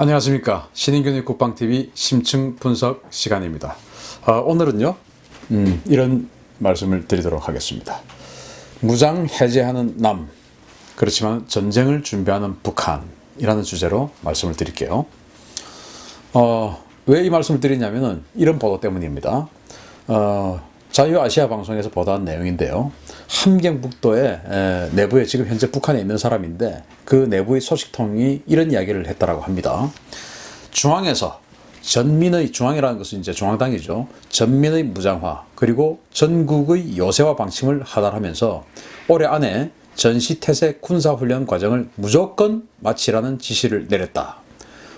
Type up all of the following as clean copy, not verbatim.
안녕하십니까. 신인균의 국방TV 심층 분석 시간입니다. 오늘은요 이런 말씀을 드리도록 하겠습니다. 무장 해제하는 남, 그렇지만 전쟁을 준비하는 북한이라는 주제로 말씀을 드릴게요. 왜 이 말씀을 드리냐면은 이런 보도 때문입니다. 자유아시아 방송에서 보도한 내용인데요. 함경북도의 내부에 지금 현재 북한에 있는 사람인데 그 내부의 소식통이 이런 이야기를 했다라고 합니다. 중앙에서 전민의, 중앙이라는 것은 이제 중앙당이죠. 전민의 무장화 그리고 전국의 요새화 방침을 하달하면서 올해 안에 전시태세 군사훈련 과정을 무조건 마치라는 지시를 내렸다.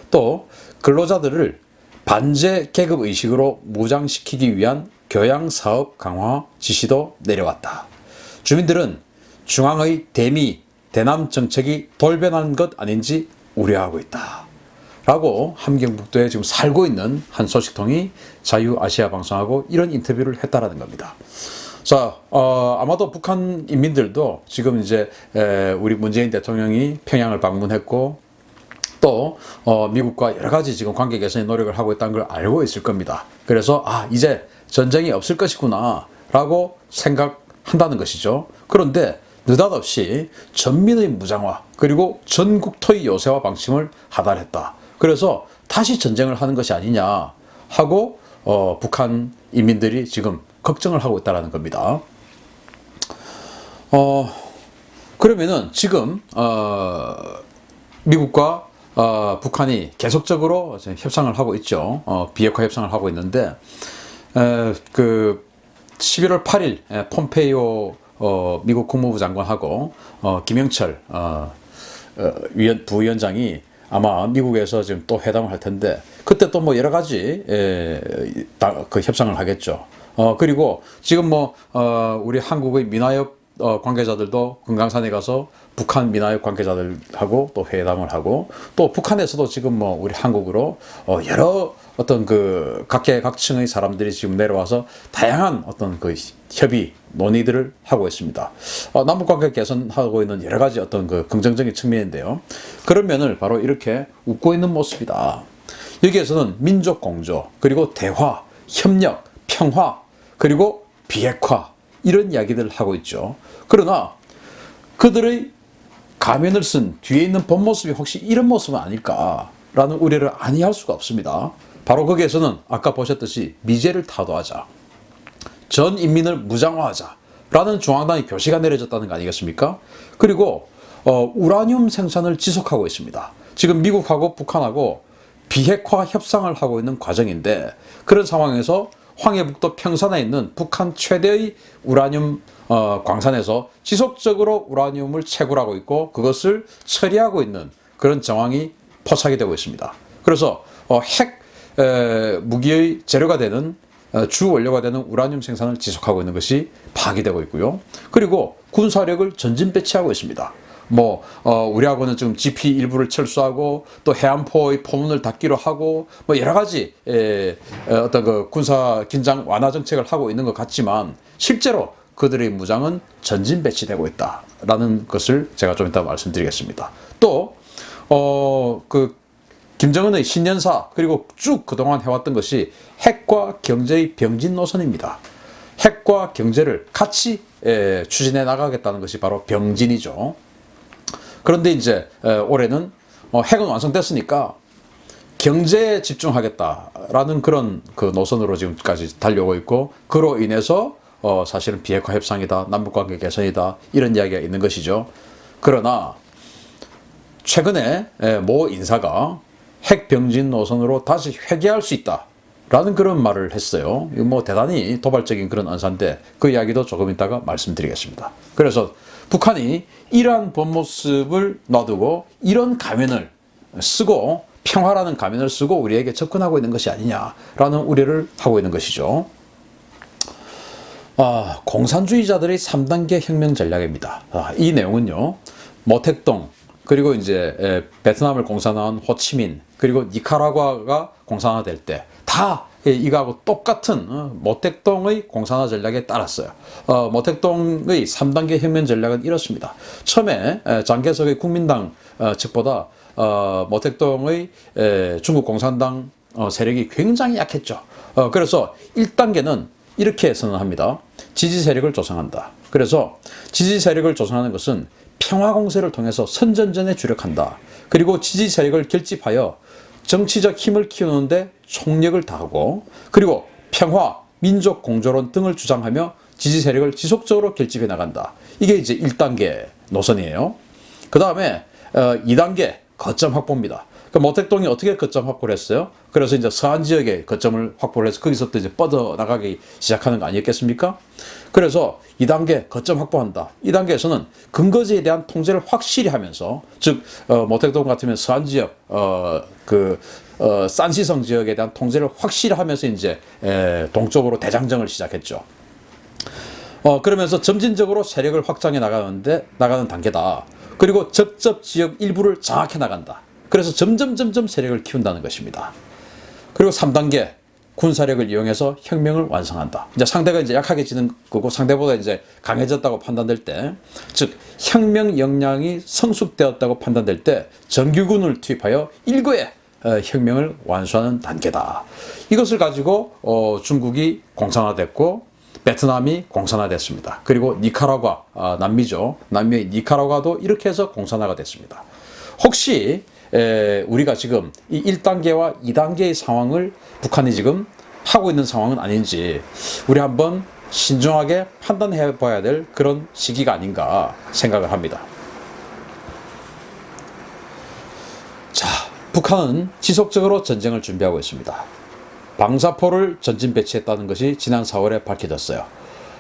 또 근로자들을 반제 계급 의식으로 무장시키기 위한 교양사업 강화 지시도 내려왔다. 주민들은 중앙의 대남 정책이 돌변한 것 아닌지 우려하고 있다. 라고 함경북도에 지금 살고 있는 한 소식통이 자유아시아 방송하고 이런 인터뷰를 했다라는 겁니다. 자, 아마도 북한 인민들도 지금 이제 우리 문재인 대통령이 평양을 방문했고 또 미국과 여러 가지 지금 관계 개선의 노력을 하고 있다는 걸 알고 있을 겁니다. 그래서 이제 전쟁이 없을 것이구나 라고 생각한다는 것이죠. 그런데 느닷없이 전민의 무장화 그리고 전국토의 요새화 방침을 하달했다. 그래서 다시 전쟁을 하는 것이 아니냐 하고 북한 인민들이 지금 걱정을 하고 있다는 겁니다. 그러면은 지금 미국과 북한이 계속적으로 협상을 하고 있죠. 비핵화 협상을 하고 있는데 그 11월 8일 폼페이오 미국 국무부 장관하고 김영철 부위원장이 아마 미국에서 지금 또 회담을 할 텐데 그때 또 뭐 여러 가지 그 협상을 하겠죠. 그리고 지금 우리 한국의 민화협 관계자들도 금강산에 가서 북한 민화협 관계자들하고 또 회담을 하고 또 북한에서도 지금 우리 한국으로 여러 어떤 그 각계각층의 사람들이 지금 내려와서 다양한 어떤 그 협의 논의들을 하고 있습니다. 남북관계 개선하고 있는 여러 가지 어떤 그 긍정적인 측면인데요. 그런 면을 바로 이렇게 웃고 있는 모습이다. 여기에서는 민족 공조 그리고 대화, 협력, 평화 그리고 비핵화 이런 이야기들을 하고 있죠. 그러나 그들의 가면을 쓴 뒤에 있는 본 모습이 혹시 이런 모습은 아닐까라는 우려를 아니할 수가 없습니다. 바로 거기에서는 아까 보셨듯이 미제를 타도하자, 전 인민을 무장화하자 라는 중앙당의 교시가 내려졌다는 거 아니겠습니까? 그리고 우라늄 생산을 지속하고 있습니다. 지금 미국하고 북한하고 비핵화 협상을 하고 있는 과정인데 그런 상황에서 황해북도 평산에 있는 북한 최대의 우라늄 광산에서 지속적으로 우라늄을 채굴하고 있고 그것을 처리하고 있는 그런 정황이 포착이 되고 있습니다. 그래서 핵 무기의 재료가 되는 주 원료가 되는 우라늄 생산을 지속하고 있는 것이 파기되고 있고요. 그리고 군사력을 전진 배치하고 있습니다. 우리하고는 지금 GP 일부를 철수하고 또 해안포의 포문을 닫기로 하고 여러 가지 어떤 그 군사 긴장 완화 정책을 하고 있는 것 같지만 실제로 그들의 무장은 전진 배치되고 있다라는 것을 제가 좀 이따 말씀드리겠습니다. 또 그 김정은의 신년사 그리고 쭉 그동안 해왔던 것이 핵과 경제의 병진 노선입니다. 핵과 경제를 같이 추진해 나가겠다는 것이 바로 병진이죠. 그런데 이제 올해는 핵은 완성됐으니까 경제에 집중하겠다라는 그런 그 노선으로 지금까지 달려오고 있고 그로 인해서 사실은 비핵화 협상이다, 남북관계 개선이다 이런 이야기가 있는 것이죠. 그러나 최근에 모 인사가 핵 병진 노선으로 다시 회귀할 수 있다라는 그런 말을 했어요. 이거 대단히 도발적인 그런 언사인데 그 이야기도 조금 이따가 말씀드리겠습니다. 그래서 북한이 이러한 본 모습을 놔두고 이런 가면을 쓰고 평화라는 가면을 쓰고 우리에게 접근하고 있는 것이 아니냐라는 우려를 하고 있는 것이죠. 공산주의자들의 3단계 혁명 전략입니다. 이 내용은요, 모택동 그리고 이제 베트남을 공산화한 호치민 그리고 니카라과가 공산화될 때 다 이거하고 똑같은 모택동의 공산화 전략에 따랐어요. 모택동의 3단계 혁명 전략은 이렇습니다. 처음에 장개석의 국민당 측보다 모택동의 중국 공산당 세력이 굉장히 약했죠. 그래서 1단계는 이렇게 선언합니다. 지지 세력을 조성한다. 그래서 지지 세력을 조성하는 것은 평화 공세를 통해서 선전전에 주력한다. 그리고 지지 세력을 결집하여 정치적 힘을 키우는데 총력을 다하고, 그리고 평화, 민족 공조론 등을 주장하며 지지 세력을 지속적으로 결집해 나간다. 이게 이제 1단계 노선이에요. 그 다음에 2단계 거점 확보입니다. 모택동이 어떻게 거점 확보를 했어요? 그래서 이제 서안 지역에 거점을 확보를 해서 거기서부터 이제 뻗어나가기 시작하는 거 아니었겠습니까? 그래서 2단계 거점 확보한다. 2단계에서는 근거지에 대한 통제를 확실히 하면서, 즉 모택동 같으면 서안 지역, 산시성 지역에 대한 통제를 확실히 하면서 이제 동쪽으로 대장정을 시작했죠. 그러면서 점진적으로 세력을 확장해 나가는 단계다. 그리고 적접 지역 일부를 장악해 나간다. 그래서 점점 세력을 키운다는 것입니다. 그리고 3단계 군사력을 이용해서 혁명을 완성한다. 이제 상대가 이제 약하게지는 거고 상대보다 이제 강해졌다고 판단될 때, 즉 혁명 역량이 성숙되었다고 판단될 때 정규군을 투입하여 일거에 혁명을 완수하는 단계다. 이것을 가지고 중국이 공산화됐고 베트남이 공산화됐습니다. 그리고 니카라과, 남미죠. 남미의 니카라과도 이렇게 해서 공산화가 됐습니다. 혹시 우리가 지금 이 1단계와 2단계의 상황을 북한이 지금 하고 있는 상황은 아닌지 우리 한번 신중하게 판단해 봐야 될 그런 시기가 아닌가 생각을 합니다. 자, 북한은 지속적으로 전쟁을 준비하고 있습니다. 방사포를 전진 배치했다는 것이 지난 4월에 밝혀졌어요.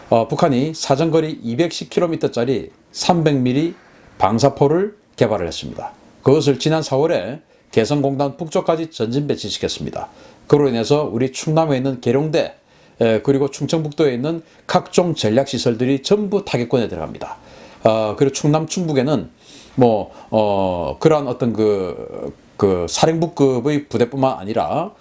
북한이 사정거리 210km짜리 300mm 방사포를 개발을 했습니다. 그것을 지난 4월에 개성공단 북쪽까지 전진 배치시켰습니다. 그로 인해서 우리 충남에 있는 계룡대, 그리고 충청북도에 있는 각종 전략시설들이 전부 타격권에 들어갑니다. 그리고 충남 충북에는 그러한 어떤 그 사령부급의 부대뿐만 아니라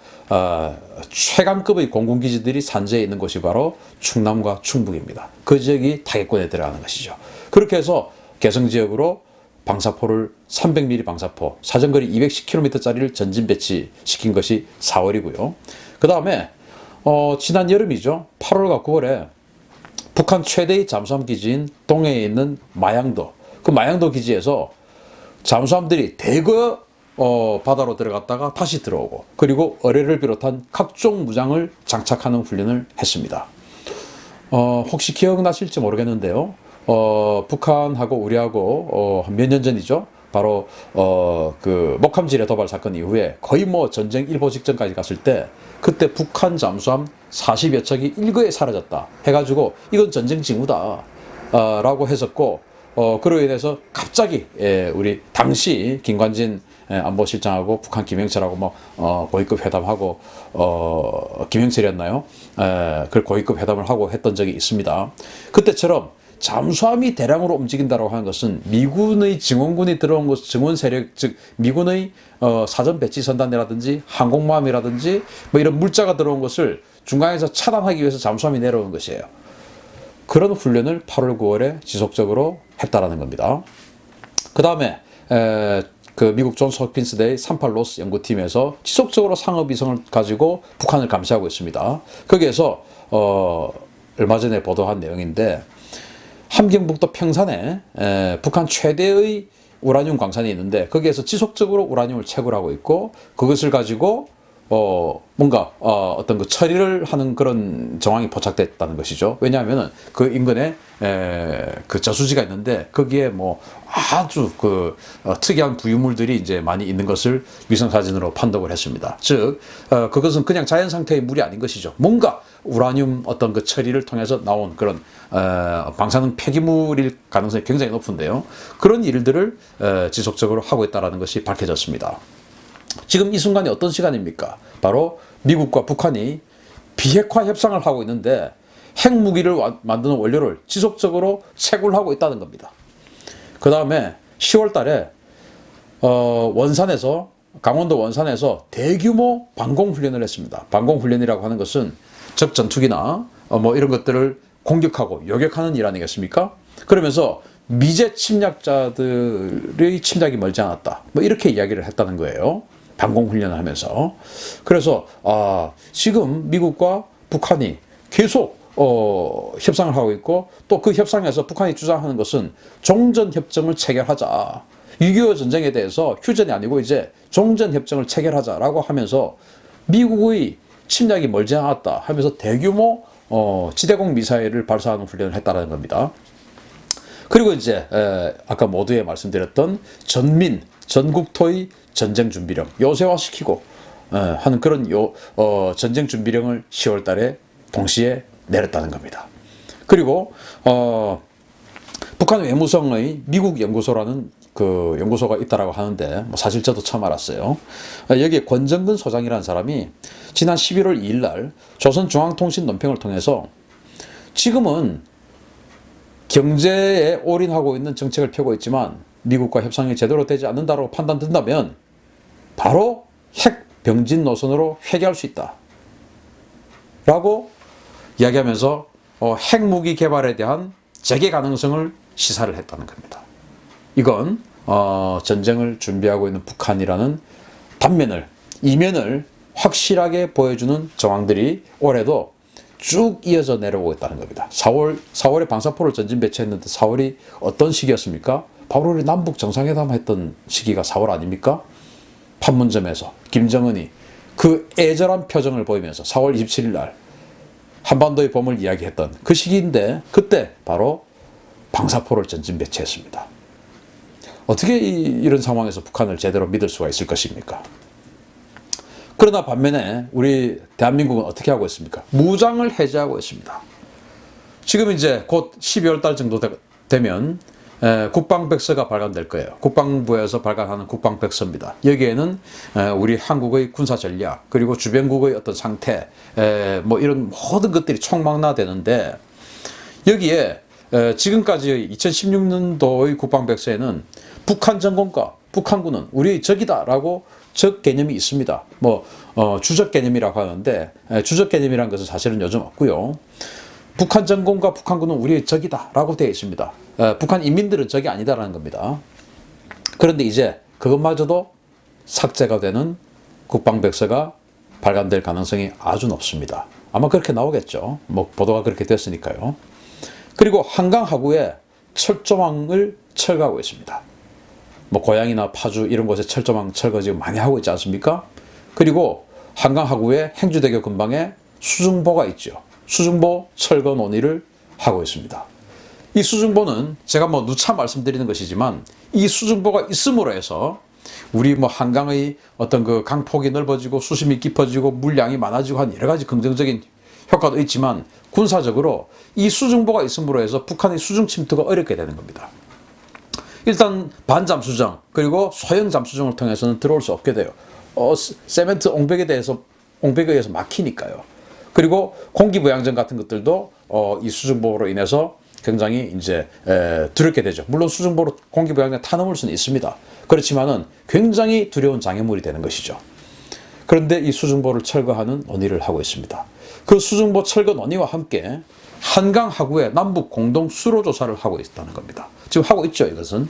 최강급의 공군기지들이 산재해 있는 곳이 바로 충남과 충북입니다. 그 지역이 타격권에 들어가는 것이죠. 그렇게 해서 개성지역으로 방사포를 300mm 방사포, 사정거리 210km짜리를 전진 배치시킨 것이 4월이고요. 그 다음에 지난 여름이죠. 8월과 9월에 북한 최대의 잠수함 기지인 동해에 있는 마양도, 그 마양도 기지에서 잠수함들이 대거 바다로 들어갔다가 다시 들어오고, 그리고 어뢰를 비롯한 각종 무장을 장착하는 훈련을 했습니다. 혹시 기억나실지 모르겠는데요. 북한하고 우리하고 몇 년 전이죠. 바로 그 목함지뢰 도발 사건 이후에 거의 전쟁 일보 직전까지 갔을 때, 그때 북한 잠수함 40여 척이 일거에 사라졌다 해가지고 이건 전쟁 징후다 라고 했었고, 그로 인해서 갑자기 우리 당시 김관진 안보실장하고 북한 김영철하고 고위급 회담하고 김영철이었나요? 그 고위급 회담을 하고 했던 적이 있습니다. 그때처럼 잠수함이 대량으로 움직인다고 하는 것은 미군의 증원군이 들어온 것, 증원 세력, 즉 미군의 사전 배치 선단이라든지 항공모함이라든지 이런 물자가 들어온 것을 중간에서 차단하기 위해서 잠수함이 내려오는 것이에요. 그런 훈련을 8월, 9월에 지속적으로 했다라는 겁니다. 그 다음에 그 미국 존스 홉킨스 대의 38로스 연구팀에서 지속적으로 상업위성을 가지고 북한을 감시하고 있습니다. 거기에서 얼마 전에 보도한 내용인데, 함경북도 평산에 북한 최대의 우라늄 광산이 있는데 거기에서 지속적으로 우라늄을 채굴 하고 있고, 그것을 가지고 어떤 그 처리를 하는 그런 정황이 포착됐다는 것이죠. 왜냐하면은 그 인근에 그 저수지가 있는데 거기에 아주 특이한 부유물들이 이제 많이 있는 것을 위성 사진으로 판독을 했습니다. 즉 그것은 그냥 자연 상태의 물이 아닌 것이죠. 뭔가 우라늄 어떤 그 처리를 통해서 나온 그런 방사능 폐기물일 가능성이 굉장히 높은데요. 그런 일들을 지속적으로 하고 있다는 것이 밝혀졌습니다. 지금 이 순간이 어떤 시간입니까? 바로 미국과 북한이 비핵화 협상을 하고 있는데 핵무기를 만드는 원료를 지속적으로 채굴하고 있다는 겁니다. 그 다음에 10월 달에 강원도 원산에서 대규모 방공훈련을 했습니다. 방공훈련이라고 하는 것은 적전투기나 이런 것들을 공격하고 요격하는 일 아니겠습니까? 그러면서 미제 침략자들의 침략이 멀지 않았다. 뭐 이렇게 이야기를 했다는 거예요. 방공훈련을 하면서. 그래서 지금 미국과 북한이 계속 협상을 하고 있고, 또 그 협상에서 북한이 주장하는 것은 종전협정을 체결하자. 6.25 전쟁에 대해서 휴전이 아니고 이제 종전협정을 체결하자라고 하면서 미국의 침략이 멀지 않았다 하면서 대규모 지대공 미사일을 발사하는 훈련을 했다는 겁니다. 그리고 이제 아까 모두에 말씀드렸던 전국토의 전쟁 준비령 요새화시키고 하는 그런 전쟁 준비령을 10월 달에 동시에 내렸다는 겁니다. 그리고 북한 외무성의 미국 연구소라는 그 연구소가 있다라고 하는데, 뭐 사실 저도 처음 알았어요. 여기에 권정근 소장이라는 사람이 지난 11월 2일 날 조선중앙통신 논평을 통해서 지금은 경제에 올인하고 있는 정책을 펴고 있지만 미국과 협상이 제대로 되지 않는다고 판단된다면 바로 핵 병진 노선으로 회귀할 수 있다 라고 이야기하면서 핵무기 개발에 대한 재개 가능성을 시사를 했다는 겁니다. 이건 전쟁을 준비하고 있는 북한이라는 이면을 확실하게 보여주는 정황들이 올해도 쭉 이어져 내려오고 있다는 겁니다. 4월에 방사포를 전진 배치했는데 4월이 어떤 시기였습니까? 바로 우리 남북 정상회담 했던 시기가 4월 아닙니까? 판문점에서 김정은이 그 애절한 표정을 보이면서 4월 27일 날 한반도의 봄을 이야기했던 그 시기인데, 그때 바로 방사포를 전진 배치했습니다. 어떻게 이런 상황에서 북한을 제대로 믿을 수가 있을 것입니까? 그러나 반면에 우리 대한민국은 어떻게 하고 있습니까? 무장을 해제하고 있습니다. 지금 이제 곧 12월 달 정도 되면 국방백서가 발간될 거예요. 국방부에서 발간하는 국방백서입니다. 여기에는 우리 한국의 군사 전략, 그리고 주변국의 어떤 상태, 뭐 이런 모든 것들이 총망라되는데, 여기에 지금까지의 2016년도의 국방백서에는 북한 전공과 북한군은 우리의 적이다라고 적 개념이 있습니다. 뭐 주적 개념이라고 하는데, 주적 개념이라는 것은 사실은 요즘 없고요. 북한 전공과 북한군은 우리의 적이다라고 되어 있습니다. 북한 인민들은 적이 아니다라는 겁니다. 그런데 이제 그것마저도 삭제가 되는 국방백서가 발간될 가능성이 아주 높습니다. 아마 그렇게 나오겠죠. 뭐 보도가 그렇게 됐으니까요. 그리고 한강 하구에 철조망을 철거하고 있습니다. 뭐 고양이나 파주 이런 곳에 철조망 철거 지금 많이 하고 있지 않습니까? 그리고 한강 하구에 행주대교 근방에 수중보가 있죠. 수중보 철거 논의를 하고 있습니다. 이 수중보는 제가 뭐 누차 말씀드리는 것이지만, 이 수중보가 있음으로 해서 우리 뭐 한강의 어떤 그 강폭이 넓어지고 수심이 깊어지고 물량이 많아지고 한 여러 가지 긍정적인 효과도 있지만, 군사적으로 이 수중보가 있음으로 해서 북한의 수중 침투가 어렵게 되는 겁니다. 일단 반잠수정 그리고 소형 잠수정을 통해서는 들어올 수 없게 돼요. 세멘트 옹벽에 의해서 막히니까요. 그리고 공기부양정 같은 것들도 이 수중보로 인해서 굉장히 이제 두렵게 되죠. 물론 수중보로 공기부양정 타넘을 수는 있습니다. 그렇지만은 굉장히 두려운 장애물이 되는 것이죠. 그런데 이 수중보를 철거하는 논의를 하고 있습니다. 그 수중보 철거 논의와 함께 한강 하구에 남북 공동 수로 조사를 하고 있다는 겁니다. 지금 하고 있죠. 이것은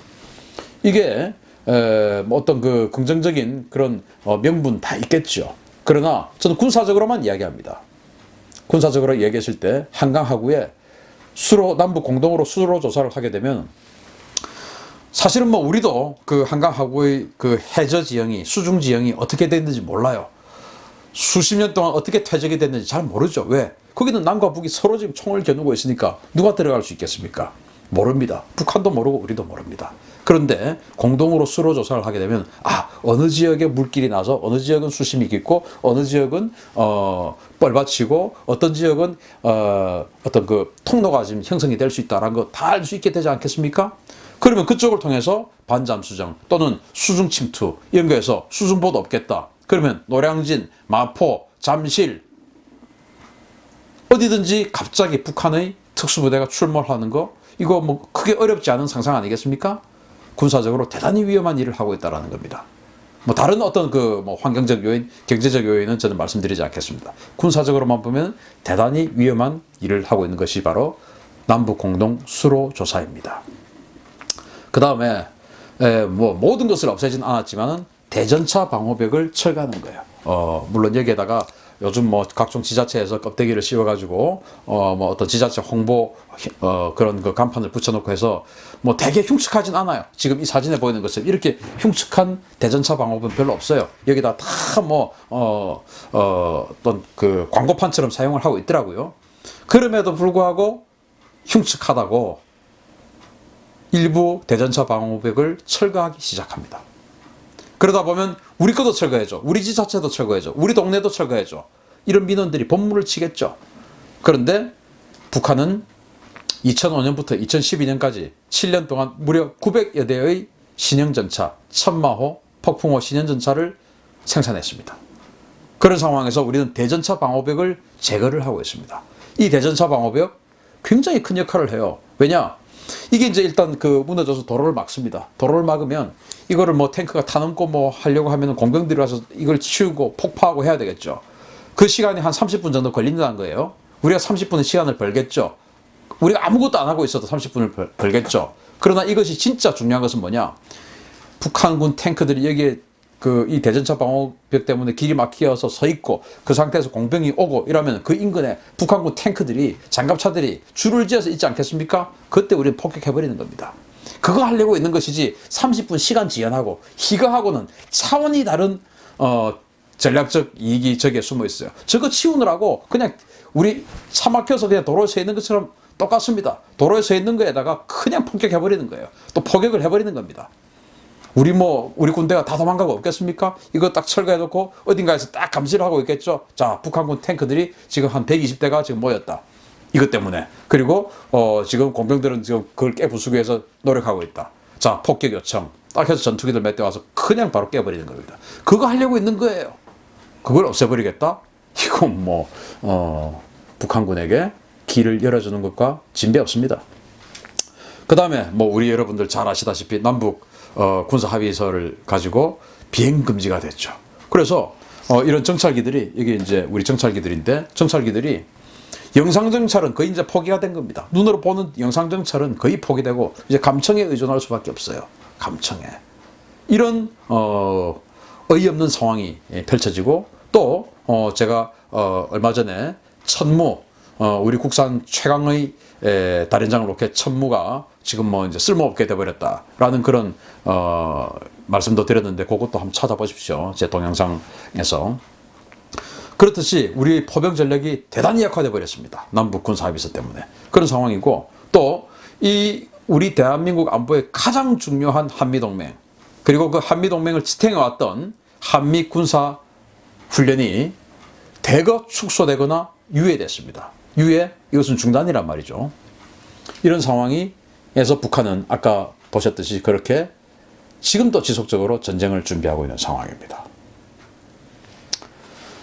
이게 뭐 어떤 그 긍정적인 그런 명분 다 있겠죠. 그러나 저는 군사적으로만 이야기합니다. 군사적으로 얘기했을 때 한강 하구에 남북 공동으로 수로 조사를 하게 되면, 사실은 뭐 우리도 그 한강 하구의 그 해저 지형이, 수중 지형이 어떻게 됐는지 몰라요. 수십 년 동안 어떻게 퇴적이 됐는지 잘 모르죠. 왜? 거기는 남과 북이 서로 지금 총을 겨누고 있으니까 누가 들어갈 수 있겠습니까? 모릅니다. 북한도 모르고 우리도 모릅니다. 그런데 공동으로 수로 조사를 하게 되면, 어느 지역에 물길이 나서 어느 지역은 수심이 깊고 어느 지역은 뻘밭이고 어떤 지역은 어떤 그 통로가 지금 형성이 될 수 있다라는 거 다 알 수 있게 되지 않겠습니까? 그러면 그쪽을 통해서 반잠수정 또는 수중 침투 이런 거에서 수중보도 없겠다. 그러면 노량진, 마포, 잠실 어디든지 갑자기 북한의 특수부대가 출몰하는 거, 이거 뭐 크게 어렵지 않은 상상 아니겠습니까? 군사적으로 대단히 위험한 일을 하고 있다는 겁니다. 뭐 다른 어떤 그 뭐 환경적 요인, 경제적 요인은 저는 말씀드리지 않겠습니다. 군사적으로만 보면 대단히 위험한 일을 하고 있는 것이 바로 남북 공동 수로 조사입니다. 그 다음에 뭐 모든 것을 없애진 않았지만은 대전차 방호벽을 철거하는 거예요. 물론 여기에다가 요즘 뭐 각종 지자체에서 껍데기를 씌워가지고 뭐 어떤 지자체 홍보 그런 그 간판을 붙여놓고 해서 뭐 되게 흉측하진 않아요. 지금 이 사진에 보이는 것처럼 이렇게 흉측한 대전차 방호벽은 별로 없어요. 여기다 다 뭐 어떤 그 광고판처럼 사용을 하고 있더라고요. 그럼에도 불구하고 흉측하다고 일부 대전차 방호벽을 철거하기 시작합니다. 그러다 보면 우리 것도 철거해줘. 우리 지자체도 철거해줘. 우리 동네도 철거해줘. 이런 민원들이 본물을 치겠죠. 그런데 북한은 2005년부터 2012년까지 7년 동안 무려 900여 대의 신형전차, 천마호, 폭풍호 신형전차를 생산했습니다. 그런 상황에서 우리는 대전차 방호벽을 제거를 하고 있습니다. 이 대전차 방호벽 굉장히 큰 역할을 해요. 왜냐? 이게 이제 일단 그 무너져서 도로를 막습니다. 도로를 막으면 이거를 뭐 탱크가 타넘고 뭐 하려고 하면 공병들이 와서 이걸 치우고 폭파하고 해야 되겠죠. 그 시간이 한 30분 정도 걸린다는 거예요. 우리가 30분의 시간을 벌겠죠. 우리가 아무것도 안 하고 있어도 30분을 벌겠죠. 그러나 이것이 진짜 중요한 것은 뭐냐? 북한군 탱크들이 여기에 이 대전차 방호벽 때문에 길이 막혀서 서 있고 그 상태에서 공병이 오고 이러면 그 인근에 북한군 탱크들이 장갑차들이 줄을 지어서 있지 않겠습니까? 그때 우리는 폭격해버리는 겁니다. 그거 하려고 있는 것이지 30분 시간 지연하고 이거하고는 차원이 다른 전략적 이익이 저기에 숨어 있어요. 저거 치우느라고 그냥 우리 차 막혀서 그냥 도로에 서 있는 것처럼 똑같습니다. 도로에 서 있는 거에다가 그냥 폭격해버리는 거예요. 또 포격을 해버리는 겁니다. 우리 군대가 다 도망가고 없겠습니까? 이거 딱 철거해놓고 어딘가에서 딱 감시를 하고 있겠죠? 자, 북한군 탱크들이 지금 한 120대가 지금 모였다. 이것 때문에. 그리고, 지금 공병들은 지금 그걸 깨부수기 위해서 노력하고 있다. 자, 폭격 요청. 딱 해서 전투기들 몇 대 와서 그냥 바로 깨버리는 겁니다. 그거 하려고 있는 거예요. 그걸 없애버리겠다? 이건 북한군에게 길을 열어주는 것과 진배 없습니다. 그 다음에 우리 여러분들 잘 아시다시피 남북 군사 합의서를 가지고 비행 금지가 됐죠. 그래서 이런 정찰기들이 이게 이제 우리 정찰기들인데 정찰기들이 영상 정찰은 거의 이제 포기가 된 겁니다. 눈으로 보는 영상 정찰은 거의 포기되고 이제 감청에 의존할 수밖에 없어요. 감청에. 이런 어이없는 상황이 펼쳐지고 또 제가 얼마 전에 천무 우리 국산 최강의 다련장 로켓 천무가 지금 이제 쓸모없게 돼버렸다라는 그런 말씀도 드렸는데 그것도 한번 찾아보십시오. 제 동영상에서. 그렇듯이 우리 포병 전력이 대단히 약화돼 버렸습니다. 남북 군사 합의서 때문에. 그런 상황이고 또 이 우리 대한민국 안보의 가장 중요한 한미동맹 그리고 그 한미동맹을 지탱해왔던 한미 군사 훈련이 대거 축소되거나 유예됐습니다. 유예, 이것은 중단이란 말이죠. 이런 상황에서 북한은 아까 보셨듯이 그렇게 지금도 지속적으로 전쟁을 준비하고 있는 상황입니다.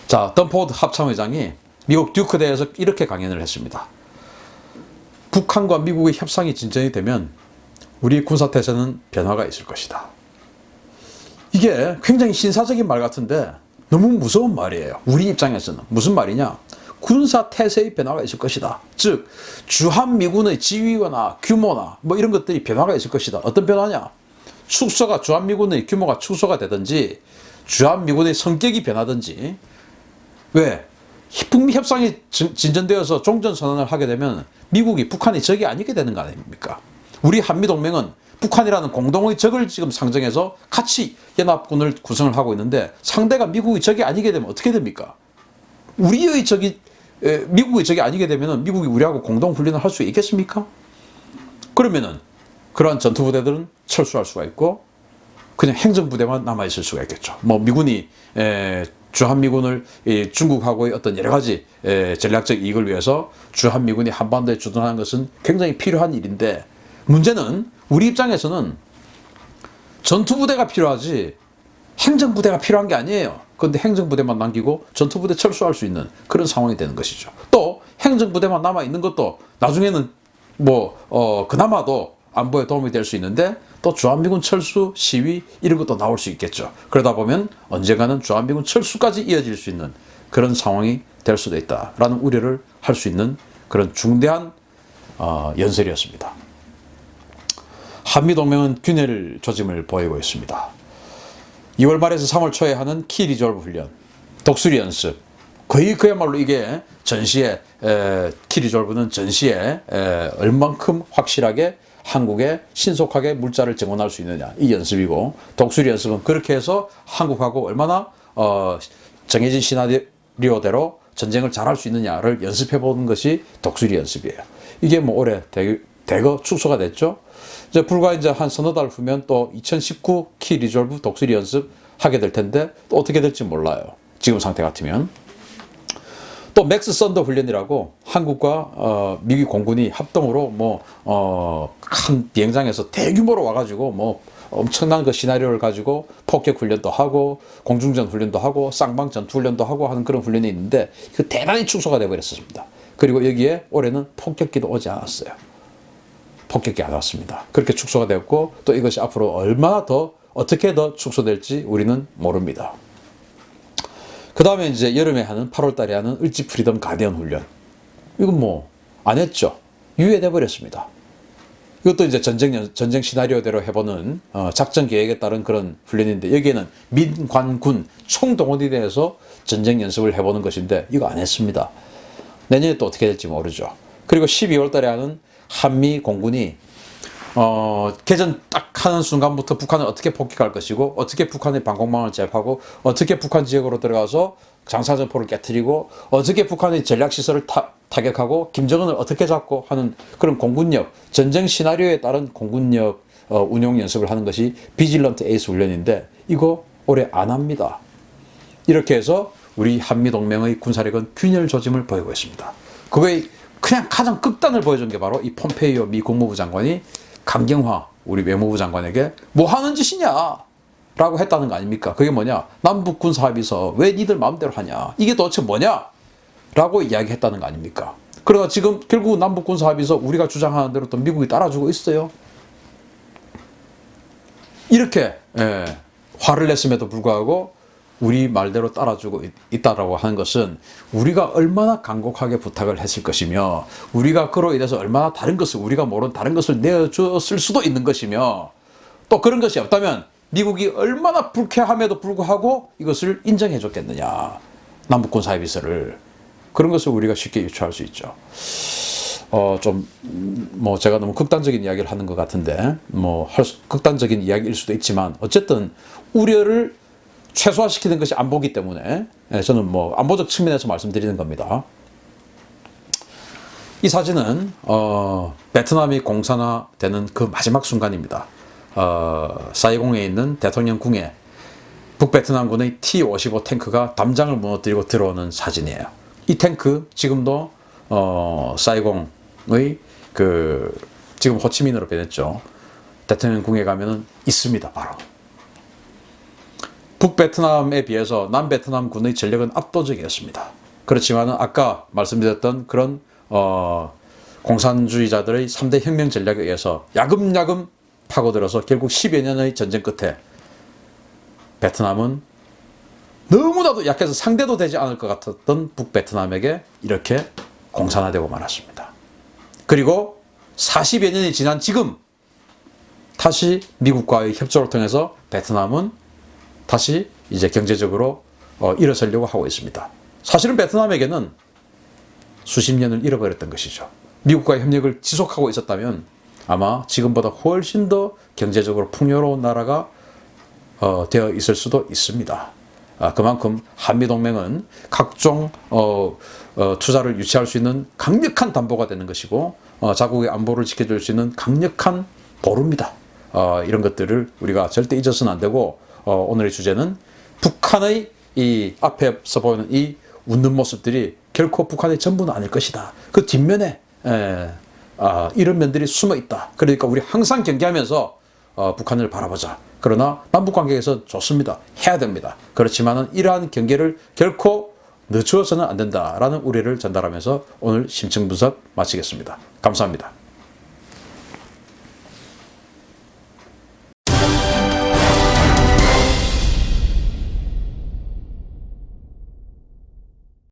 자, 던포드 합참의장이 미국 듀크대에서 이렇게 강연을 했습니다. 북한과 미국의 협상이 진전이 되면 우리 군사태세는 변화가 있을 것이다. 이게 굉장히 신사적인 말 같은데 너무 무서운 말이에요. 우리 입장에서는. 무슨 말이냐? 군사태세의 변화가 있을 것이다. 즉 주한미군의 지위나 규모나 이런 것들이 변화가 있을 것이다. 어떤 변화냐? 주한미군의 규모가 축소가 되든지 주한미군의 성격이 변하든지. 왜? 북미 협상이 진전되어서 종전선언을 하게 되면 미국이 북한이 적이 아니게 되는 거 아닙니까? 우리 한미동맹은 북한이라는 공동의 적을 지금 상정해서 같이 연합군을 구성을 하고 있는데 상대가 미국의 적이 아니게 되면 어떻게 됩니까? 우리의 적이 미국의 적이 아니게 되면 미국이 우리하고 공동훈련을 할 수 있겠습니까? 그러면은 그러한 전투부대들은 철수할 수가 있고 그냥 행정부대만 남아있을 수가 있겠죠. 미군이 주한미군을 중국하고의 어떤 여러 가지 전략적 이익을 위해서 주한미군이 한반도에 주둔하는 것은 굉장히 필요한 일인데 문제는 우리 입장에서는 전투부대가 필요하지 행정부대가 필요한 게 아니에요. 그런데 행정부대만 남기고 전투부대 철수할 수 있는 그런 상황이 되는 것이죠. 또 행정부대만 남아있는 것도 나중에는 그나마도 안보에 도움이 될 수 있는데 또 주한미군 철수 시위 이런 것도 나올 수 있겠죠. 그러다 보면 언젠가는 주한미군 철수까지 이어질 수 있는 그런 상황이 될 수도 있다라는 우려를 할 수 있는 그런 중대한 연설이었습니다. 한미동맹은 균열 조짐을 보이고 있습니다. 2월 말에서 3월 초에 하는 키 리졸브 훈련, 독수리 연습, 거의 그야말로 이게 전시에 키 리졸브는 전시에 얼만큼 확실하게 한국에 신속하게 물자를 증원할 수 있느냐, 이 연습이고, 독수리 연습은 그렇게 해서 한국하고 얼마나 정해진 시나리오대로 전쟁을 잘할 수 있느냐를 연습해 보는 것이 독수리 연습이에요. 이게 뭐 올해 대거 축소가 됐죠. 이제 불과 이제 한 서너 달 후면 또 2019 키 리졸브 독수리 연습 하게 될 텐데 또 어떻게 될지 몰라요. 지금 상태 같으면. 또 맥스 썬더 훈련이라고 한국과 미국 공군이 합동으로 큰 비행장에서 대규모로 와가지고 엄청난 그 시나리오를 가지고 폭격 훈련도 하고 공중전 훈련도 하고 쌍방 전투 훈련도 하고 하는 그런 훈련이 있는데 그 대단히 축소가 되어버렸습니다. 그리고 여기에 올해는 폭격기도 오지 않았어요. 폭격기 안 왔습니다. 그렇게 축소가 되었고 또 이것이 앞으로 얼마나 더 어떻게 더 축소될지 우리는 모릅니다. 그 다음에 이제 여름에 하는 8월 달에 하는 을지 프리덤 가디언 훈련. 이건 안 했죠. 유예돼 버렸습니다. 이것도 이제 전쟁 시나리오대로 해보는 작전 계획에 따른 그런 훈련인데 여기에는 민관군 총동원이 돼서 전쟁 연습을 해보는 것인데 이거 안 했습니다. 내년에 또 어떻게 될지 모르죠. 그리고 12월 달에 하는 한미 공군이 개전 딱 하는 순간부터 북한을 어떻게 폭격할 것이고 어떻게 북한의 방공망을 제압하고 어떻게 북한 지역으로 들어가서 장사정포를 깨트리고 어떻게 북한의 전략시설을 타격하고 김정은을 어떻게 잡고 하는 그런 공군력, 전쟁 시나리오에 따른 공군력 운용 연습을 하는 것이 비질런트 에이스 훈련인데 이거 올해 안 합니다. 이렇게 해서 우리 한미동맹의 군사력은 균열 조짐을 보이고 있습니다. 그거의 그냥 가장 극단을 보여준 게 바로 이 폼페이오 미 국무부 장관이 강경화 우리 외무부 장관에게 뭐 하는 짓이냐 라고 했다는 거 아닙니까? 그게 뭐냐? 남북 군사합의서 왜 니들 마음대로 하냐? 이게 도대체 뭐냐? 라고 이야기했다는 거 아닙니까? 그러나 지금 결국 남북 군사합의서 우리가 주장하는 대로 또 미국이 따라주고 있어요. 이렇게 화를 냈음에도 불구하고 우리 말대로 따라주고 있다라고 하는 것은 우리가 얼마나 간곡하게 부탁을 했을 것이며 우리가 그로 인해서 얼마나 다른 것을 우리가 모르는 다른 것을 내어줬을 수도 있는 것이며 또 그런 것이 없다면 미국이 얼마나 불쾌함에도 불구하고 이것을 인정해 줬겠느냐. 남북군사합의서를. 그런 것을 우리가 쉽게 유추할 수 있죠. 제가 너무 극단적인 이야기를 하는 것 같은데 극단적인 이야기일 수도 있지만 어쨌든 우려를 최소화시키는 것이 안보기 때문에 저는 안보적 측면에서 말씀드리는 겁니다. 이 사진은 베트남이 공산화되는 그 마지막 순간입니다. 사이공에 있는 대통령 궁에 북베트남군의 T-55 탱크가 담장을 무너뜨리고 들어오는 사진이에요. 이 탱크 지금도 사이공의 지금 호치민으로 변했죠. 대통령 궁에 가면은 있습니다. 바로. 북베트남에 비해서 남베트남 군의 전력은 압도적이었습니다. 그렇지만 아까 말씀드렸던 그런 공산주의자들의 3대 혁명 전략에 의해서 야금야금 파고들어서 결국 10여 년의 전쟁 끝에 베트남은 너무나도 약해서 상대도 되지 않을 것 같았던 북베트남에게 이렇게 공산화되고 말았습니다. 그리고 40여 년이 지난 지금 다시 미국과의 협조를 통해서 베트남은 다시 이제 경제적으로 일어서려고 하고 있습니다. 사실은 베트남에게는 수십 년을 잃어버렸던 것이죠. 미국과의 협력을 지속하고 있었다면 아마 지금보다 훨씬 더 경제적으로 풍요로운 나라가 되어 있을 수도 있습니다. 그만큼 한미동맹은 각종 투자를 유치할 수 있는 강력한 담보가 되는 것이고 자국의 안보를 지켜줄 수 있는 강력한 보루입니다. 이런 것들을 우리가 절대 잊어서는 안 되고 오늘의 주제는 북한의 이 앞에서 보이는 이 웃는 모습들이 결코 북한의 전부는 아닐 것이다. 그 뒷면에 이런 면들이 숨어 있다. 그러니까 우리 항상 경계하면서 북한을 바라보자. 그러나 남북관계에서 좋습니다. 해야 됩니다. 그렇지만 이러한 경계를 결코 늦추어서는 안 된다라는 우려를 전달하면서 오늘 심층 분석 마치겠습니다. 감사합니다.